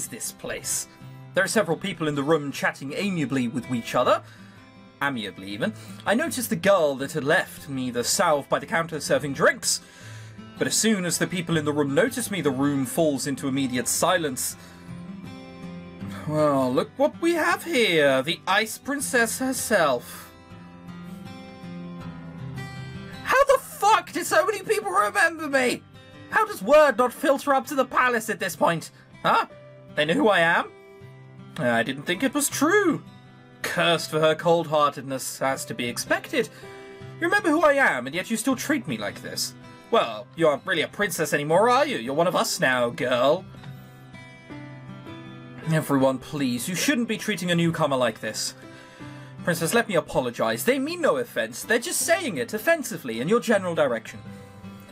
is this place? There are several people in the room chatting amiably with each other. Amiably, even. I noticed the girl that had left me the salve by the counter serving drinks. But as soon as the people in the room notice me, the room falls into immediate silence. Well, look what we have here. The Ice Princess herself. How the fuck did so many people remember me? How does word not filter up to the palace at this point? Huh? They know who I am? I didn't think it was true. Cursed for her cold-heartedness, as to be expected. You remember who I am, and yet you still treat me like this. Well, you aren't really a princess anymore, are you? You're one of us now, girl. Everyone, please, you shouldn't be treating a newcomer like this. Princess, let me apologize. They mean no offense. They're just saying it offensively in your general direction.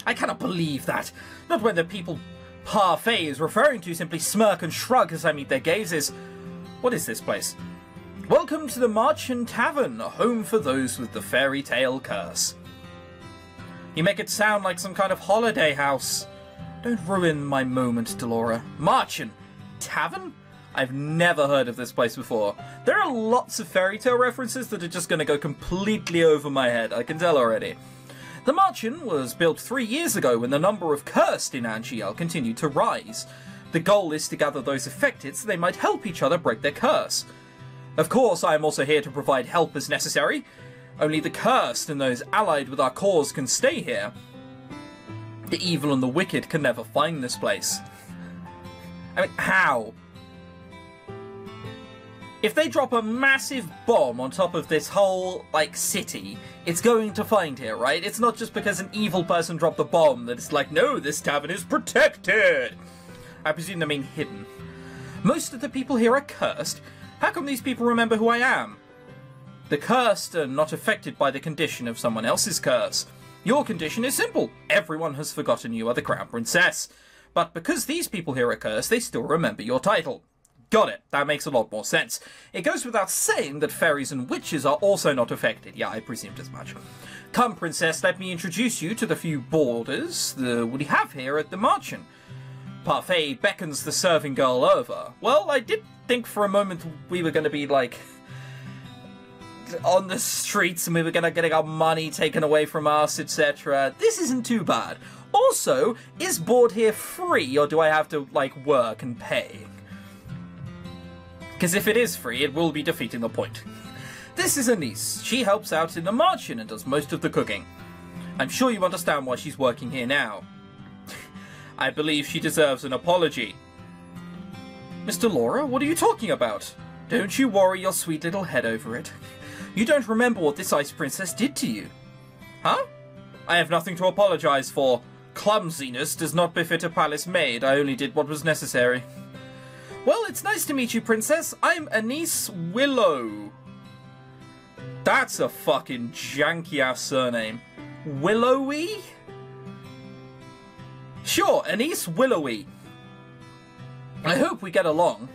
I cannot believe that. Not when the people Parfait is referring to simply smirk and shrug as I meet their gazes. What is this place? Welcome to the Marchen Tavern, a home for those with the fairy tale curse. You make it sound like some kind of holiday house. Don't ruin my moment, Delora. Marchen Tavern? I've never heard of this place before. There are lots of fairy tale references that are just going to go completely over my head, I can tell already. The Marchen was built 3 years ago when the number of cursed in Angiel continued to rise. The goal is to gather those affected so they might help each other break their curse. Of course, I am also here to provide help as necessary. Only the cursed and those allied with our cause can stay here. The evil and the wicked can never find this place. I mean, how? If they drop a massive bomb on top of this whole, like, city, it's going to find here, right? It's not just because an evil person dropped the bomb that it's like, no, this tavern is protected. I presume they mean hidden. Most of the people here are cursed. How come these people remember who I am? The cursed are not affected by the condition of someone else's curse. Your condition is simple. Everyone has forgotten you are the Crown Princess. But because these people here are cursed, they still remember your title. Got it. That makes a lot more sense. It goes without saying that fairies and witches are also not affected. Yeah, I presumed as much. Come, Princess, let me introduce you to the few boarders we have here at the Marchen. Parfait beckons the serving girl over. Well, I did think for a moment we were going to be, like, on the streets and we were going to get our money taken away from us, etc. This isn't too bad. Also, is board here free, or do I have to, like, work and pay? Because if it is free, it will be defeating the point. This is Anise. She helps out in the Marchen and does most of the cooking. I'm sure you understand why she's working here now. I believe she deserves an apology. Mr. Laura, what are you talking about? Don't you worry your sweet little head over it. You don't remember what this Ice Princess did to you. Huh? I have nothing to apologize for. Clumsiness does not befit a palace maid. I only did what was necessary. Well, it's nice to meet you, Princess. I'm Anise Willow. That's a fucking janky-ass surname. Willowy? Sure, Anise Willowy. I hope we get along.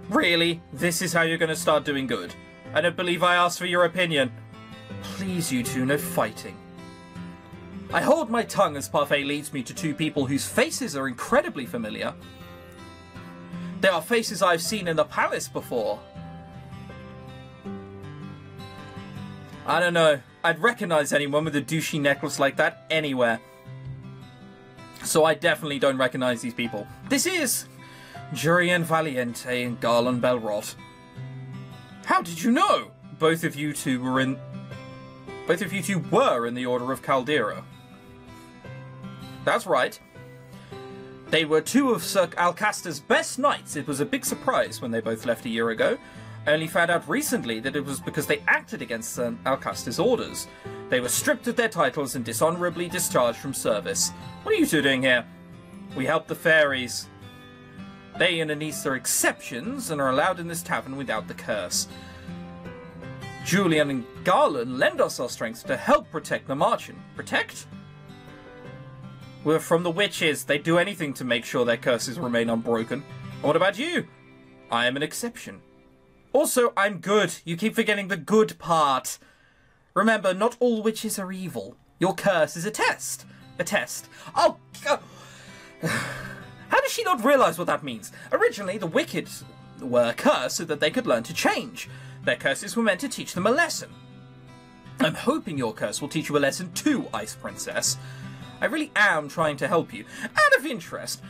Really? This is how you're going to start doing good? I don't believe I asked for your opinion. Please, you two, no fighting. I hold my tongue as Parfait leads me to two people whose faces are incredibly familiar. They are faces I've seen in the palace before. I don't know. I'd recognize anyone with a douchey necklace like that anywhere. So I definitely don't recognize these people. This is Jurian Valiente and Garland Belrot. How did you know? Both of you two were in the Order of Caldera. That's right. They were two of Sir Alcaster's best knights. It was a big surprise when they both left a year ago. I only found out recently that it was because they acted against Sir Alcaster's orders. They were stripped of their titles and dishonorably discharged from service. What are you two doing here? We help the fairies. They and Anise are exceptions and are allowed in this tavern without the curse. Julian and Garland lend us our strength to help protect the Marchen. Protect? We're from the witches. They do anything to make sure their curses remain unbroken. And what about you? I am an exception. Also, I'm good. You keep forgetting the good part. Remember, not all witches are evil. Your curse is a test. A test. Oh, she not realize what that means? Originally, the wicked were cursed so that they could learn to change. Their curses were meant to teach them a lesson. I'm hoping your curse will teach you a lesson too, Ice Princess. I really am trying to help you. Out of interest,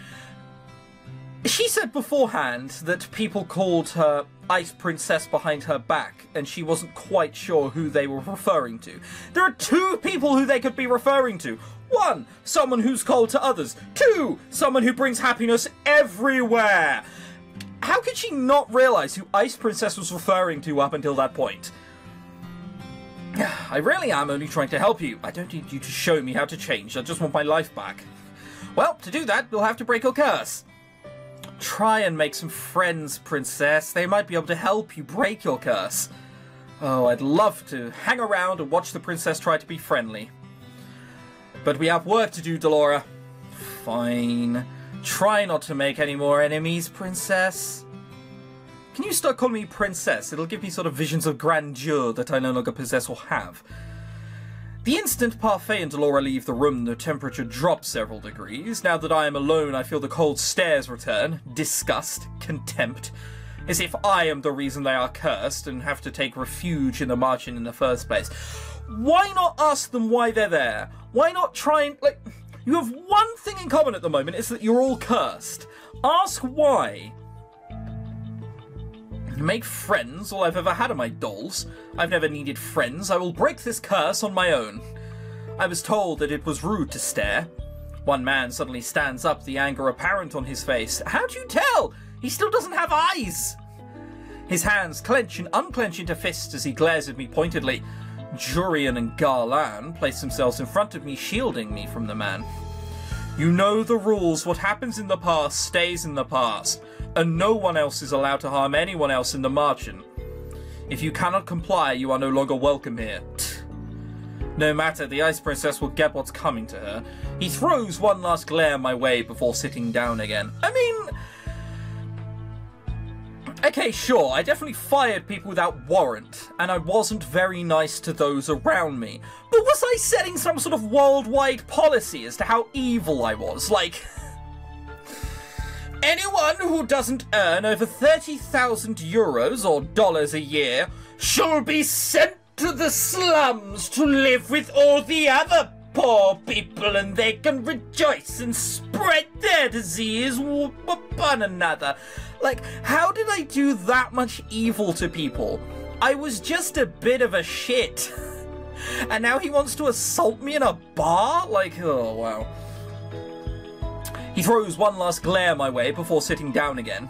she said beforehand that people called her Ice Princess behind her back, and she wasn't quite sure who they were referring to. There are two people who they could be referring to. One, someone who's cold to others. Two, someone who brings happiness everywhere. How could she not realize who Ice Princess was referring to up until that point? I really am only trying to help you. I don't need you to show me how to change. I just want my life back. Well, to do that, we'll have to break your curse. Try and make some friends, Princess. They might be able to help you break your curse. Oh, I'd love to hang around and watch the Princess try to be friendly. But we have work to do, Delora. Fine. Try not to make any more enemies, Princess. Can you start calling me Princess? It'll give me sort of visions of grandeur that I no longer possess or have. The instant Parfait and Delora leave the room, the temperature drops several degrees. Now that I am alone, I feel the cold stares return. Disgust, contempt. As if I am the reason they are cursed and have to take refuge in the margin in the first place. Why not ask them why they're there? Why not try and, like... You have one thing in common at the moment, it's that you're all cursed. Ask why. Make friends? All I've ever had are my dolls. I've never needed friends. I will break this curse on my own. I was told that it was rude to stare. One man suddenly stands up, the anger apparent on his face. How do you tell? He still doesn't have eyes. His hands clench and unclench into fists as he glares at me pointedly. Jurian and Garlan place themselves in front of me, shielding me from the man. You know the rules. What happens in the past stays in the past, and no one else is allowed to harm anyone else in the margin. If you cannot comply, you are no longer welcome here. No matter, the Ice Princess will get what's coming to her. He throws one last glare my way before sitting down again. I mean... Okay, sure, I definitely fired people without warrant, and I wasn't very nice to those around me. But was I setting some sort of worldwide policy as to how evil I was? Like... Anyone who doesn't earn over 30,000 euros or dollars a year shall be sent to the slums to live with all the other poor people, and they can rejoice and spread their disease one another. Like, how did I do that much evil to people? I was just a bit of a shit. And now he wants to assault me in a bar? Like, oh, wow. He throws one last glare my way before sitting down again.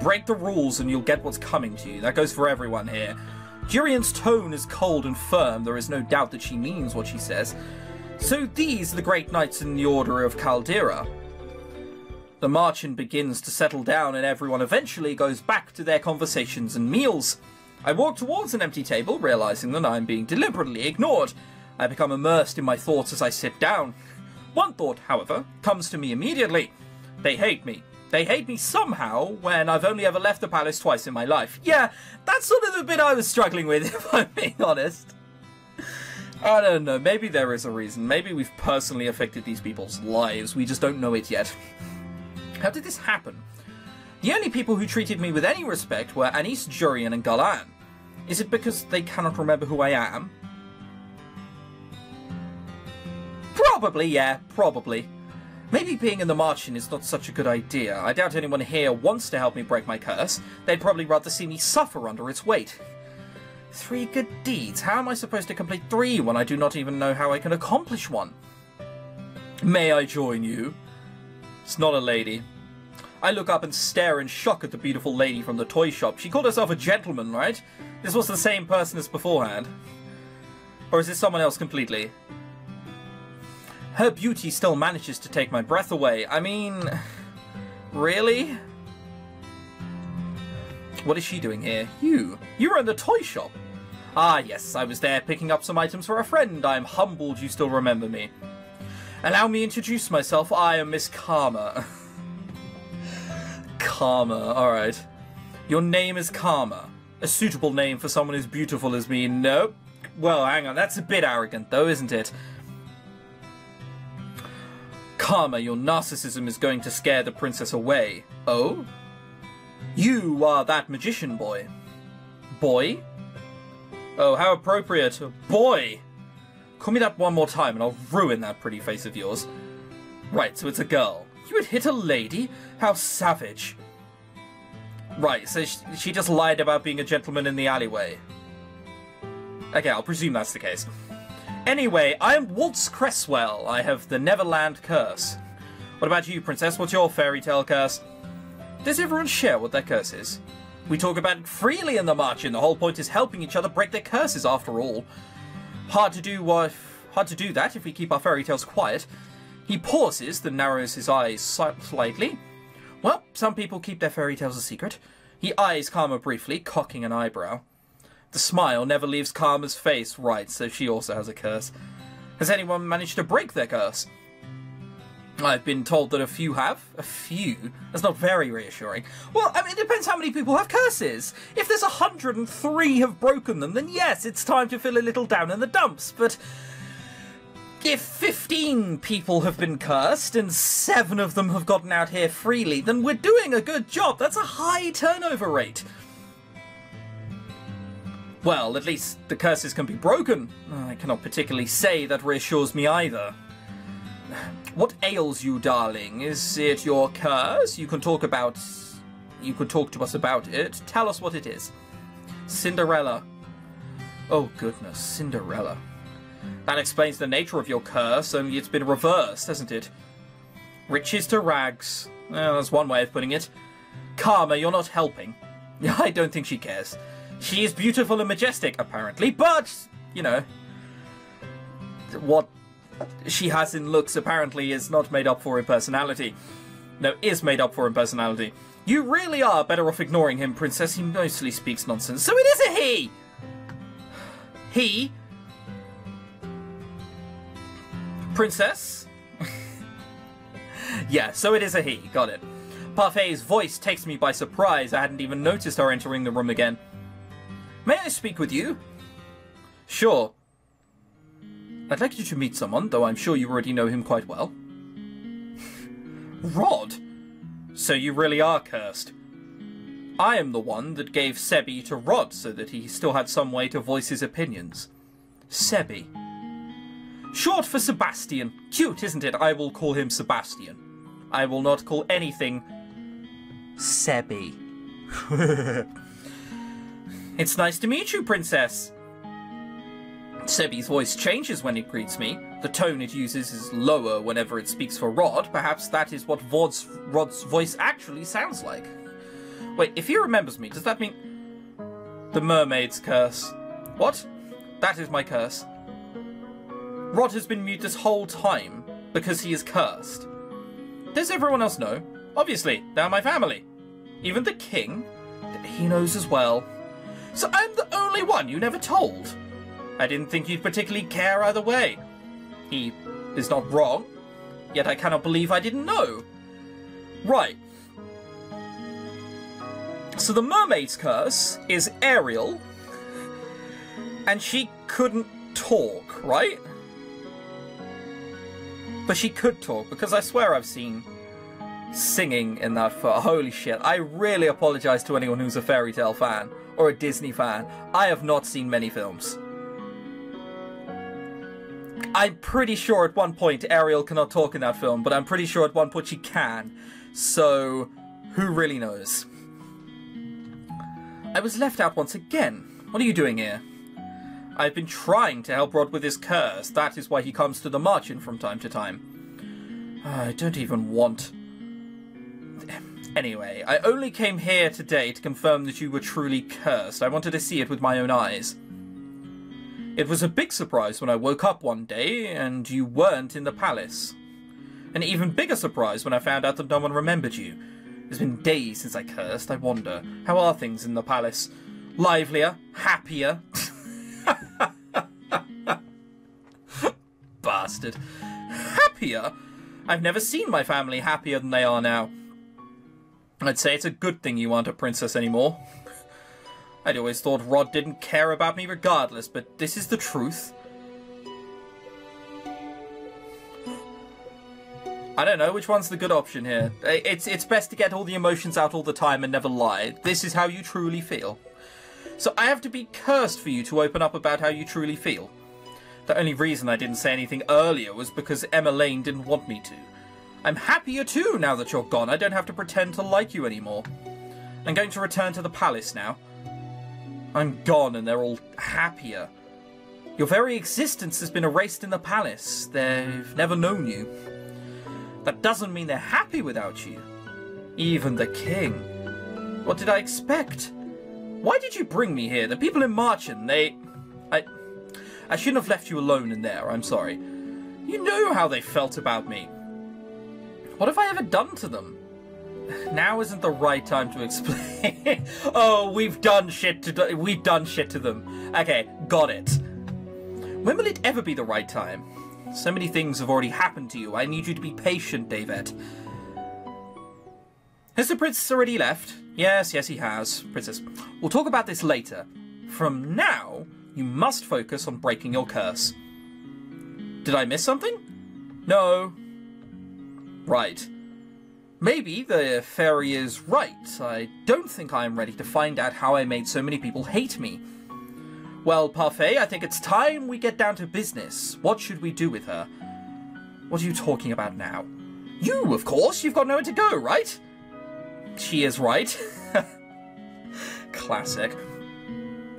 Break the rules and you'll get what's coming to you. That goes for everyone here. Jurian's tone is cold and firm. There is no doubt that she means what she says. So these are the great knights in the Order of Caldera. The march-in begins to settle down and everyone eventually goes back to their conversations and meals. I walk towards an empty table, realizing that I am being deliberately ignored. I become immersed in my thoughts as I sit down. One thought, however, comes to me immediately. They hate me. They hate me somehow when I've only ever left the palace twice in my life. Yeah, that's sort of the bit I was struggling with, if I'm being honest. I don't know, maybe there is a reason. Maybe we've personally affected these people's lives. We just don't know it yet. How did this happen? The only people who treated me with any respect were Anis, Jurian, and Galan. Is it because they cannot remember who I am? Probably, yeah, probably. Maybe being in the margin is not such a good idea. I doubt anyone here wants to help me break my curse. They'd probably rather see me suffer under its weight. 3 good deeds? How am I supposed to complete 3 when I do not even know how I can accomplish one? May I join you? It's not a lady. I look up and stare in shock at the beautiful lady from the toy shop. She called herself a gentleman, right? This was the same person as beforehand. Or is this someone else completely? Her beauty still manages to take my breath away. I mean... Really? What is she doing here? You were in the toy shop. Ah, yes, I was there picking up some items for a friend. I am humbled you still remember me. Allow me to introduce myself. I am Miss Karma. Karma, alright. Your name is Karma. A suitable name for someone as beautiful as me. Nope. Well, hang on. That's a bit arrogant, though, isn't it? Karma, your narcissism is going to scare the princess away. Oh? You are that magician boy. Boy? Oh, how appropriate. Boy! Call me that one more time and I'll ruin that pretty face of yours. Right, so it's a girl. You would hit a lady? How savage. Right, so she just lied about being a gentleman in the alleyway. Okay, I'll presume that's the case. Anyway, I'm Waltz Cresswell. I have the Neverland curse. What about you, princess? What's your fairy tale curse? Does everyone share what their curse is? We talk about it freely in the march, and the whole point is helping each other break their curses after all. Hard to do that if we keep our fairy tales quiet. He pauses, then narrows his eyes slightly. Well, some people keep their fairy tales a secret. He eyes Karma briefly, cocking an eyebrow. The smile never leaves Karma's face, right, so she also has a curse. Has anyone managed to break their curse? I've been told that a few have. A few? That's not very reassuring. Well, I mean, it depends how many people have curses. If there's 103 have broken them, then yes, it's time to feel a little down in the dumps, but if 15 people have been cursed and 7 of them have gotten out here freely, then we're doing a good job. That's a high turnover rate. Well, at least the curses can be broken. I cannot particularly say that reassures me either. What ails you, darling? Is it your curse? You can talk to us about it. Tell us what it is. Cinderella. Oh goodness, Cinderella. That explains the nature of your curse, only it's been reversed, hasn't it? Riches to rags. Well, that's one way of putting it. Karma, you're not helping. I don't think she cares. She is beautiful and majestic, apparently, but, you know, what she has in looks apparently is not made up for in personality. No, is made up for in personality. You really are better off ignoring him, princess. He mostly speaks nonsense. So it is a he! He? Princess? Yeah, so it is a he. Got it. Parfait's voice takes me by surprise. I hadn't even noticed her entering the room again. May I speak with you? Sure. I'd like you to meet someone, though I'm sure you already know him quite well. Rod? So you really are cursed. I am the one that gave Sebi to Rod so that he still had some way to voice his opinions. Sebi. Short for Sebastian. Cute, isn't it? I will call him Sebastian. I will not call anything Sebi. It's nice to meet you, princess. Sebi's voice changes when it greets me. The tone it uses is lower whenever it speaks for Rod. Perhaps that is what Rod's voice actually sounds like. Wait, if he remembers me, does that mean... The mermaid's curse. What? That is my curse. Rod has been mute this whole time because he is cursed. Does everyone else know? Obviously, they're my family. Even the king? He knows as well. So I'm the only one you never told. I didn't think you'd particularly care either way. He is not wrong, yet I cannot believe I didn't know. Right. So the mermaid's curse is Ariel, and she couldn't talk, right? But she could talk, because I swear I've seen singing in that film. Holy shit. I really apologize to anyone who's a fairy tale fan, or a Disney fan. I have not seen many films. I'm pretty sure at one point Ariel cannot talk in that film, but I'm pretty sure at one point she can. So, who really knows? I was left out once again. What are you doing here? I've been trying to help Rod with his curse. That is why he comes to the march-in from time to time. I don't even want... Anyway, I only came here today to confirm that you were truly cursed. I wanted to see it with my own eyes. It was a big surprise when I woke up one day and you weren't in the palace. An even bigger surprise when I found out that no one remembered you. It's been days since I cursed. I wonder, how are things in the palace? Livelier? Happier? Bastard. Happier? I've never seen my family happier than they are now. I'd say it's a good thing you aren't a princess anymore. I'd always thought Rod didn't care about me regardless, but this is the truth. I don't know, which one's the good option here? It's best to get all the emotions out all the time and never lie. This is how you truly feel. So I have to be cursed for you to open up about how you truly feel. The only reason I didn't say anything earlier was because Emma Lane didn't want me to. I'm happier too now that you're gone. I don't have to pretend to like you anymore. I'm going to return to the palace now. I'm gone and they're all happier. Your very existence has been erased in the palace. They've never known you. That doesn't mean they're happy without you. Even the king. What did I expect? Why did you bring me here? The people in Marchen, I shouldn't have left you alone in there, I'm sorry. You know how they felt about me. What have I ever done to them? Now isn't the right time to explain. Oh, we've done shit to them. Okay, got it. When will it ever be the right time? So many things have already happened to you. I need you to be patient, David. Has the princess already left? Yes, he has. Princess, we'll talk about this later. From now, you must focus on breaking your curse. Did I miss something? No. Right. Maybe the fairy is right. I don't think I am ready to find out how I made so many people hate me. Well, Parfait, I think it's time we get down to business. What should we do with her? What are you talking about now? You, of course. You've got nowhere to go, right? She is right. Classic.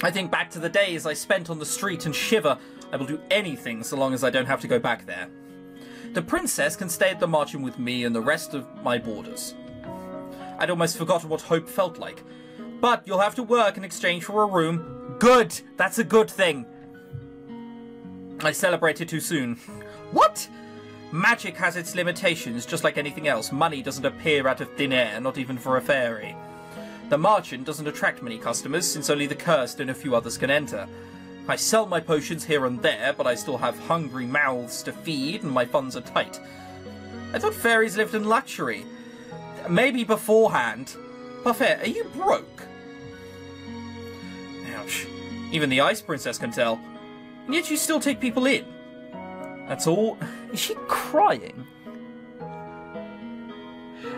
I think back to the days I spent on the street and shiver. I will do anything so long as I don't have to go back there. The princess can stay at the Marchen with me and the rest of my boarders. I'd almost forgotten what hope felt like. But you'll have to work in exchange for a room. Good! That's a good thing. I celebrated too soon. What? Magic has its limitations, just like anything else. Money doesn't appear out of thin air, not even for a fairy. The Marchen doesn't attract many customers, since only the cursed and a few others can enter. I sell my potions here and there, but I still have hungry mouths to feed, and my funds are tight. I thought fairies lived in luxury. Maybe beforehand. Parfait, are you broke? Ouch. Even the Ice Princess can tell. And yet you still take people in. That's all. Is she crying?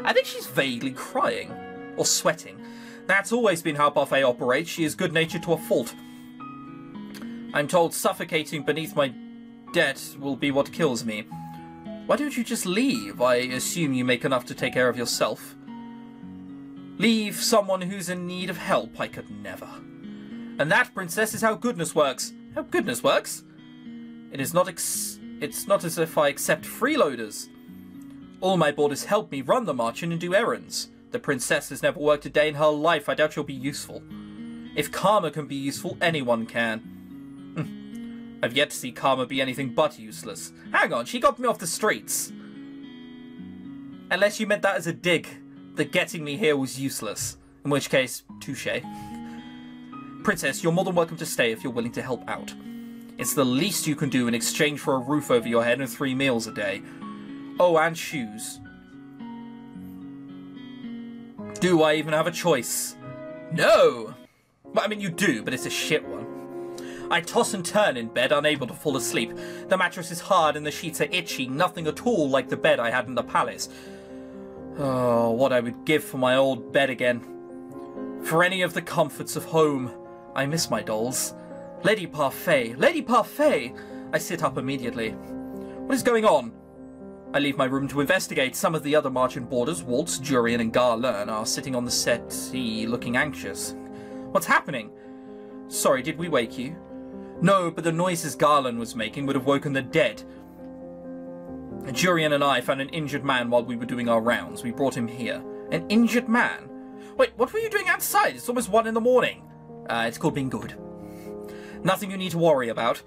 I think she's vaguely crying. Or sweating. That's always been how Parfait operates. She is good-natured to a fault. I'm told suffocating beneath my debt will be what kills me. Why don't you just leave? I assume you make enough to take care of yourself. Leave someone who's in need of help? I could never. And that, princess, is how goodness works. How goodness works? It's not as if I accept freeloaders. All my boarders help me run the Marchen and do errands. The princess has never worked a day in her life. I doubt she'll be useful. If karma can be useful, anyone can. I've yet to see karma be anything but useless. Hang on, she got me off the streets. Unless you meant that as a dig, that getting me here was useless. In which case, touché. Princess, you're more than welcome to stay if you're willing to help out. It's the least you can do in exchange for a roof over your head and 3 meals a day. Oh, and shoes. Do I even have a choice? No! Well, I mean, you do, but it's a shit one. I toss and turn in bed, unable to fall asleep. The mattress is hard and the sheets are itchy, nothing at all like the bed I had in the palace. Oh, what I would give for my old bed again. For any of the comforts of home. I miss my dolls. Lady Parfait! Lady Parfait! I sit up immediately. What is going on? I leave my room to investigate. Some of the other Marchen boarders, Waltz, Jurian and Garlern, are sitting on the settee looking anxious. What's happening? Sorry, did we wake you? No, but the noises Garlern was making would have woken the dead. Jurian and I found an injured man while we were doing our rounds. We brought him here. An injured man? Wait, what were you doing outside? It's almost 1 in the morning. It's called being good. Nothing you need to worry about.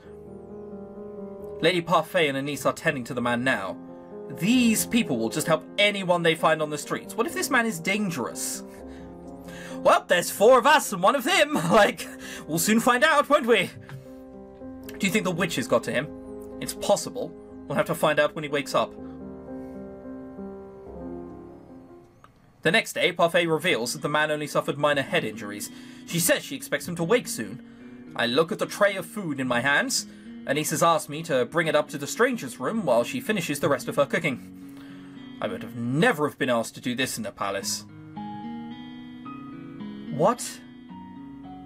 Lady Parfait and Anise are tending to the man now. These people will just help anyone they find on the streets. What if this man is dangerous? Well, there's 4 of us and 1 of him. Like, we'll soon find out, won't we? Do you think the witches got to him? It's possible. We'll have to find out when he wakes up. The next day, Parfait reveals that the man only suffered minor head injuries. She says she expects him to wake soon. I look at the tray of food in my hands. Anise has asked me to bring it up to the stranger's room while she finishes the rest of her cooking. I would have never have been asked to do this in the palace. What?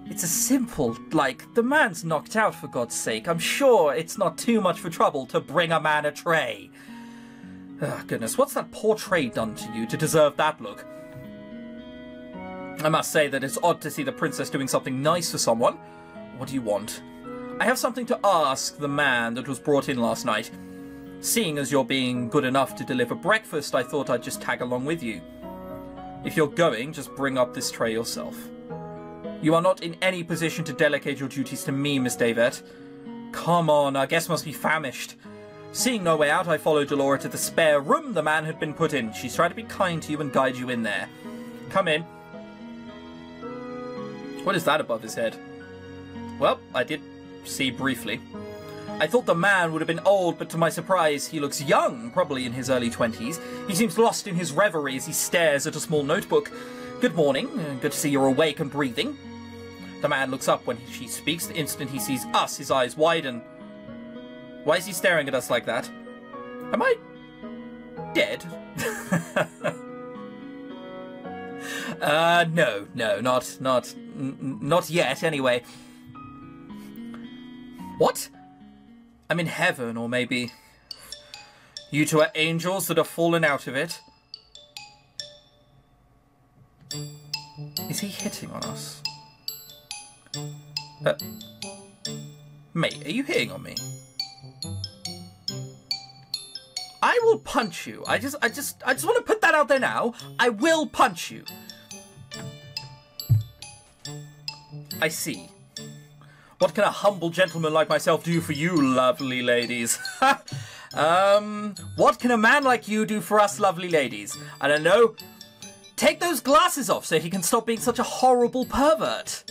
It's a simple, like, the man's knocked out for God's sake. I'm sure it's not too much for trouble to bring a man a tray. Oh, goodness, what's that poor tray done to you to deserve that look? I must say that it's odd to see the princess doing something nice for someone. What do you want? I have something to ask the man that was brought in last night. Seeing as you're being good enough to deliver breakfast, I thought I'd just tag along with you. If you're going, just bring up this tray yourself. You are not in any position to delegate your duties to me, Miss Davet. Come on, our guest must be famished. Seeing no way out, I followed Delora to the spare room the man had been put in. She's tried to be kind to you and guide you in there. Come in. What is that above his head? Well, I did see briefly. I thought the man would have been old, but to my surprise, he looks young, probably in his early 20s. He seems lost in his reverie as he stares at a small notebook. Good morning. Good to see you're awake and breathing. The man looks up when she speaks. The instant he sees us, his eyes widen. Why is he staring at us like that? Am I dead? No, not yet, anyway. What? I'm in heaven, or maybe you two are angels that have fallen out of it. Is he hitting on us? Mate, are you hitting on me? I will punch you. I just want to put that out there now. I will punch you. I see. What can a humble gentleman like myself do for you, lovely ladies? What can a man like you do for us lovely ladies? I don't know. Take those glasses off so he can stop being such a horrible pervert.